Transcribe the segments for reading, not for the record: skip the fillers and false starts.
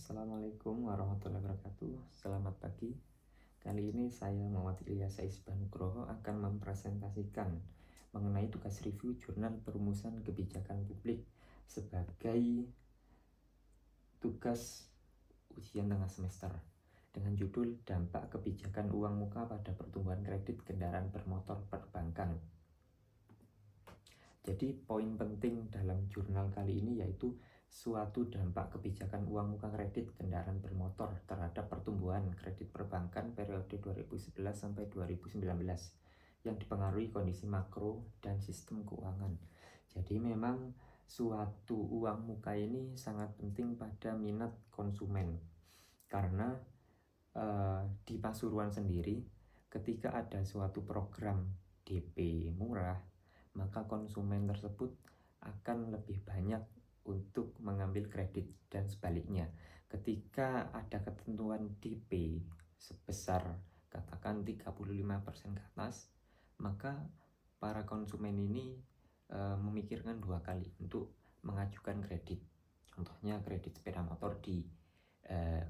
Assalamualaikum warahmatullahi wabarakatuh. Selamat pagi. Kali ini saya Muhammad Ilyas Saisbah Nugroho akan mempresentasikan mengenai tugas review Jurnal Perumusan Kebijakan Publik sebagai tugas ujian tengah semester dengan judul Dampak Kebijakan Uang Muka pada Pertumbuhan Kredit Kendaraan Bermotor Perbankan. Jadi poin penting dalam jurnal kali ini yaitu suatu dampak kebijakan uang muka kredit kendaraan bermotor terhadap pertumbuhan kredit perbankan periode 2011 sampai 2019 yang dipengaruhi kondisi makro dan sistem keuangan. Jadi memang suatu uang muka ini sangat penting pada minat konsumen karena di Pasuruan sendiri ketika ada suatu program DP murah, maka konsumen tersebut akan lebih banyak untuk mengambil kredit, dan sebaliknya ketika ada ketentuan DP sebesar katakan 35% ke atas, maka para konsumen ini memikirkan dua kali untuk mengajukan kredit. Contohnya kredit sepeda motor di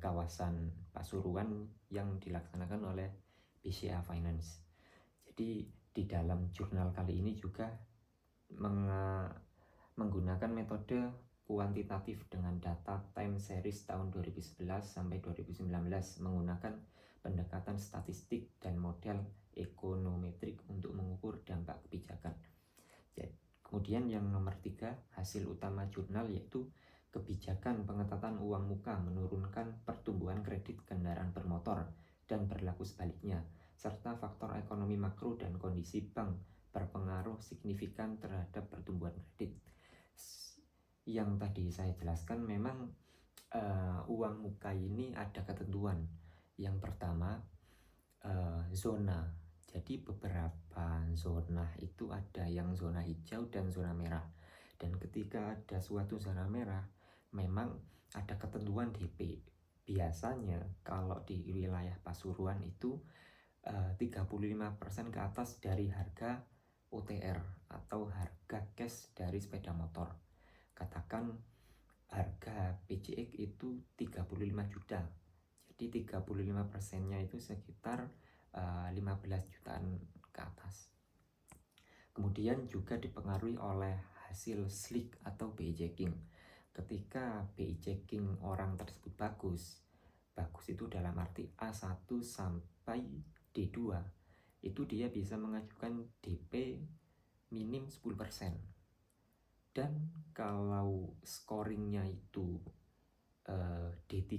kawasan Pasuruan yang dilaksanakan oleh BCA Finance. Jadi di dalam jurnal kali ini juga menggunakan metode kuantitatif dengan data time series tahun 2011 sampai 2019 menggunakan pendekatan statistik dan model ekonometrik untuk mengukur dampak kebijakan. Kemudian yang nomor 3, hasil utama jurnal yaitu kebijakan pengetatan uang muka menurunkan pertumbuhan kredit kendaraan bermotor dan berlaku sebaliknya, serta faktor ekonomi makro dan kondisi bank berpengaruh signifikan terhadap pertumbuhan kredit. Yang tadi saya jelaskan memang uang muka ini ada ketentuan. Yang pertama zona. Jadi beberapa zona itu ada yang zona hijau dan zona merah. Dan ketika ada suatu zona merah, memang ada ketentuan DP. Biasanya kalau di wilayah Pasuruan itu 35% ke atas dari harga OTR atau harga cash dari sepeda motor. Katakan harga PCX itu 35 juta. Jadi 35%-nya itu sekitar 15 jutaan ke atas. Kemudian juga dipengaruhi oleh hasil SLIK atau BI checking. Ketika BI checking orang tersebut bagus itu dalam arti A1 sampai D2, itu dia bisa mengajukan DP minim 10%. Dan kalau scoringnya itu D3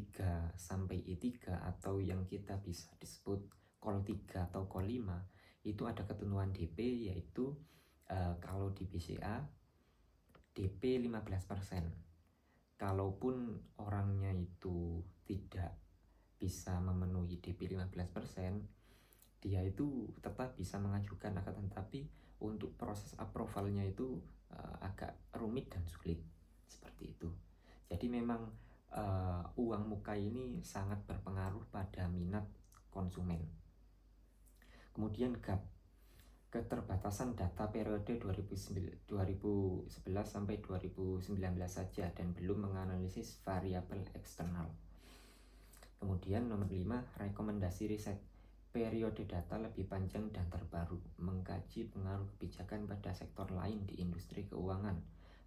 sampai E3 atau yang kita bisa disebut Call 3 atau Call 5, itu ada ketentuan DP yaitu kalau di BCA DP 15%. Kalaupun orangnya itu tidak bisa memenuhi DP 15%, dia itu tetap bisa mengajukan, akan tetapi untuk proses approvalnya itu agak rumit dan sulit seperti itu. Jadi memang uang muka ini sangat berpengaruh pada minat konsumen. Kemudian gap, keterbatasan data periode 2011 sampai 2019 saja dan belum menganalisis variabel eksternal. Kemudian nomor 5, rekomendasi riset. Periode data lebih panjang dan terbaru, mengkaji pengaruh kebijakan pada sektor lain di industri keuangan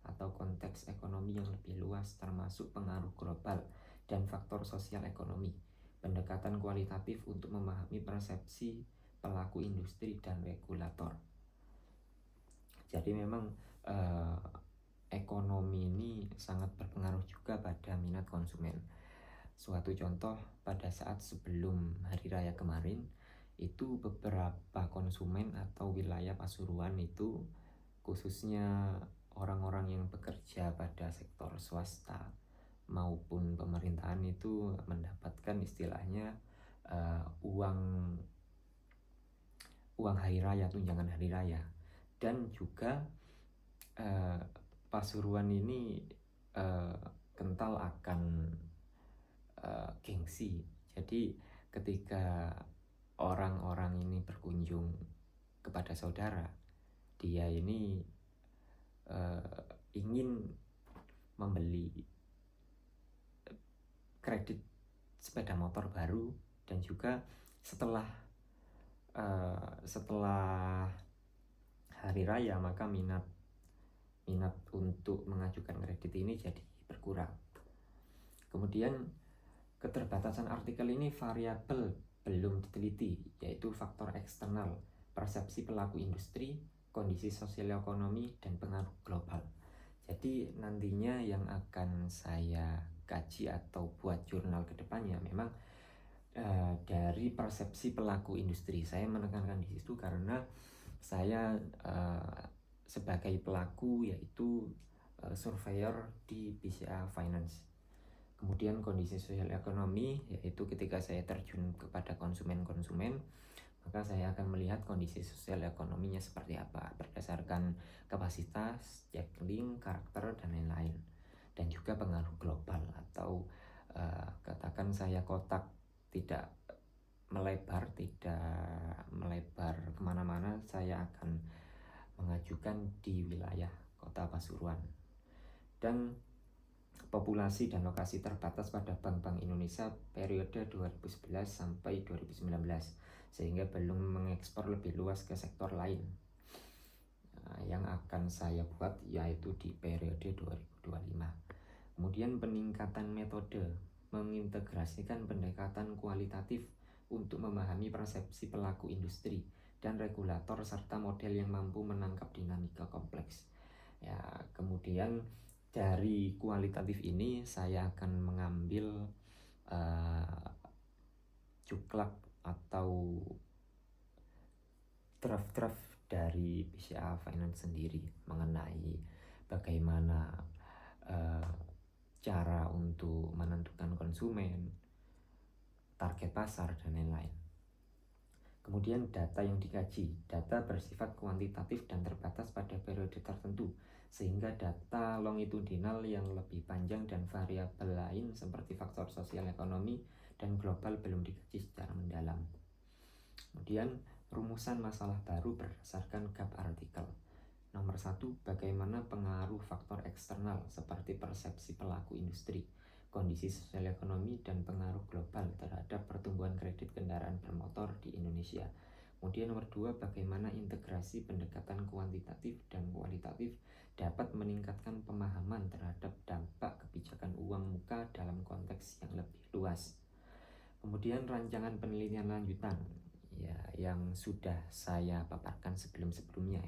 atau konteks ekonomi yang lebih luas termasuk pengaruh global dan faktor sosial ekonomi. Pendekatan kualitatif untuk memahami persepsi pelaku industri dan regulator. Jadi memang ekonomi ini sangat berpengaruh juga pada minat konsumen. Suatu contoh, pada saat sebelum Hari Raya kemarin, itu beberapa konsumen atau wilayah Pasuruan itu, khususnya orang-orang yang bekerja pada sektor swasta maupun pemerintahan, itu mendapatkan istilahnya uang hari raya, tunjangan hari raya. Dan juga Pasuruan ini kental akan gengsi. Jadi ketika orang-orang ini berkunjung kepada saudara, dia ini ingin membeli kredit sepeda motor baru, dan juga setelah hari raya maka minat untuk mengajukan kredit ini jadi berkurang. Kemudian keterbatasan artikel ini variabel belum diteliti, yaitu faktor eksternal, persepsi pelaku industri, kondisi sosial ekonomi, dan pengaruh global. Jadi nantinya yang akan saya kaji atau buat jurnal kedepannya memang dari persepsi pelaku industri. Saya menekankan di situ karena saya sebagai pelaku yaitu surveyor di BCA Finance. Kemudian kondisi sosial ekonomi, yaitu ketika saya terjun kepada konsumen-konsumen, maka saya akan melihat kondisi sosial ekonominya seperti apa berdasarkan kapasitas, checklink, karakter, dan lain-lain. Dan juga pengaruh global atau katakan saya kotak tidak melebar kemana-mana, saya akan mengajukan di wilayah Kota Pasuruan. Dan populasi dan lokasi terbatas pada Bank Indonesia periode 2011 sampai 2019, sehingga belum mengekspor lebih luas ke sektor lain. Yang akan saya buat yaitu di periode 2025. Kemudian peningkatan metode, mengintegrasikan pendekatan kualitatif untuk memahami persepsi pelaku industri dan regulator serta model yang mampu menangkap dinamika kompleks. Ya, kemudian dari kualitatif ini saya akan mengambil cuklak atau draft-draft dari BCA Finance sendiri mengenai bagaimana cara untuk menentukan konsumen, target pasar, dan lain-lain. Kemudian data yang dikaji, data bersifat kuantitatif dan terbatas pada periode tertentu, sehingga data longitudinal yang lebih panjang dan variabel lain seperti faktor sosial ekonomi dan global belum dikaji secara mendalam. Kemudian rumusan masalah baru berdasarkan gap artikel. Nomor 1, bagaimana pengaruh faktor eksternal seperti persepsi pelaku industri, kondisi sosial ekonomi, dan pengaruh global terhadap pertumbuhan kredit kendaraan bermotor di Indonesia. Kemudian nomor 2, bagaimana integrasi pendekatan kuantitatif dan kualitatif dapat meningkatkan pemahaman terhadap dampak kebijakan uang muka dalam konteks yang lebih luas. Kemudian rancangan penelitian lanjutan, ya, yang sudah saya paparkan sebelum-sebelumnya.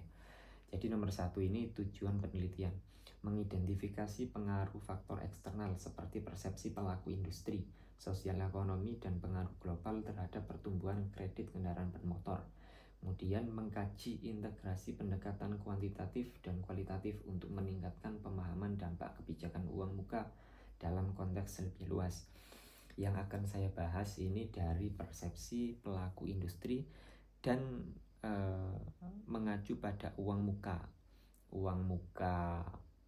Jadi nomor 1 ini tujuan penelitian, mengidentifikasi pengaruh faktor eksternal seperti persepsi pelaku industri, sosial ekonomi, dan pengaruh global terhadap pertumbuhan kredit kendaraan bermotor. Kemudian mengkaji integrasi pendekatan kuantitatif dan kualitatif untuk meningkatkan pemahaman dampak kebijakan uang muka dalam konteks lebih luas. Yang akan saya bahas ini dari persepsi pelaku industri dan mengacu pada uang muka. Uang muka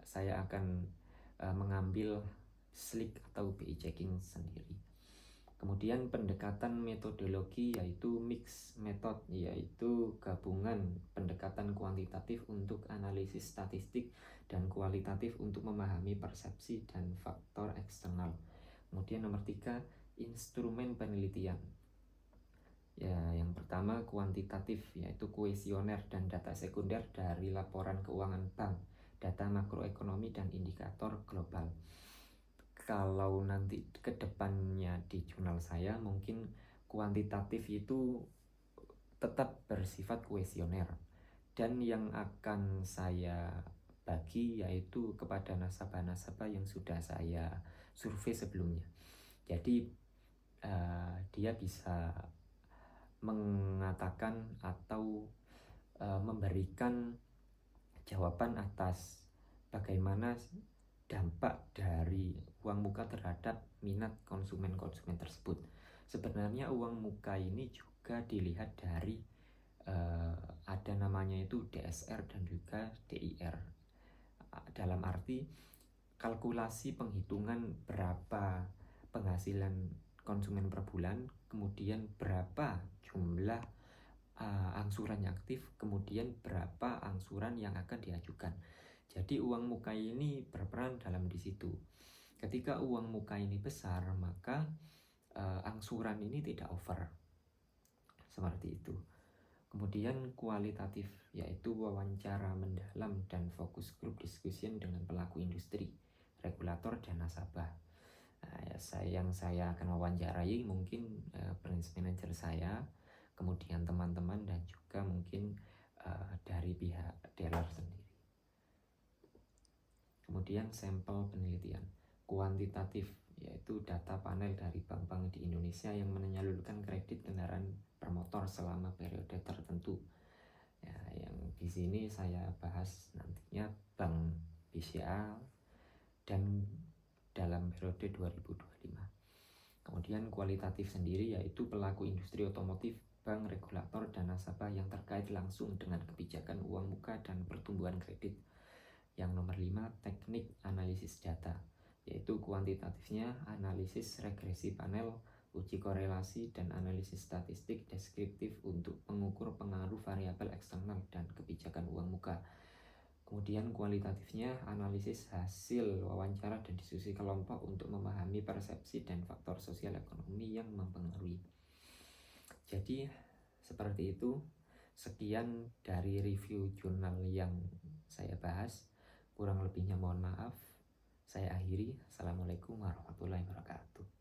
saya akan mengambil SLIC atau BI checking sendiri. Kemudian pendekatan metodologi yaitu mix method, yaitu gabungan pendekatan kuantitatif untuk analisis statistik dan kualitatif untuk memahami persepsi dan faktor eksternal. Kemudian nomor 3, instrumen penelitian. Ya, yang pertama kuantitatif, yaitu kuesioner dan data sekunder dari laporan keuangan bank, data makroekonomi, dan indikator global. Kalau nanti ke depannya di jurnal saya mungkin kuantitatif itu tetap bersifat kuesioner, dan yang akan saya bagi yaitu kepada nasabah-nasabah yang sudah saya survei sebelumnya. Jadi dia bisa mengatakan atau memberikan jawaban atas bagaimana dampak dari uang muka terhadap minat konsumen-konsumen tersebut. Sebenarnya uang muka ini juga dilihat dari ada namanya itu DSR dan juga DIR. Dalam arti kalkulasi penghitungan berapa penghasilan konsumen per bulan, kemudian berapa jumlah angsuran yang aktif, kemudian berapa angsuran yang akan diajukan. Jadi uang muka ini berperan dalam di situ. Ketika uang muka ini besar, maka angsuran ini tidak over, seperti itu. Kemudian kualitatif, yaitu wawancara mendalam dan fokus group discussion dengan pelaku industri, regulator, dan nasabah. Nah, yang saya akan wawancarai mungkin branch manager saya, kemudian teman-teman, dan juga mungkin dari pihak dealer sendiri. Kemudian sampel penelitian kuantitatif, yaitu data panel dari bank-bank di Indonesia yang menyalurkan kredit kendaraan bermotor selama periode tertentu. Ya, yang di sini saya bahas nantinya Bank BCA dan dalam periode 2025. Kemudian kualitatif sendiri yaitu pelaku industri otomotif, bank, regulator, dan nasabah yang terkait langsung dengan kebijakan uang muka dan pertumbuhan kredit. Yang nomor 5, teknik analisis data, yaitu kuantitatifnya analisis regresi panel, uji korelasi, dan analisis statistik deskriptif untuk mengukur pengaruh variabel eksternal dan kebijakan uang muka. Kemudian kualitatifnya analisis hasil wawancara dan diskusi kelompok untuk memahami persepsi dan faktor sosial ekonomi yang mempengaruhi. Jadi seperti itu. Sekian dari review jurnal yang saya bahas. Kurang lebihnya mohon maaf. Saya akhiri. Assalamualaikum warahmatullahi wabarakatuh.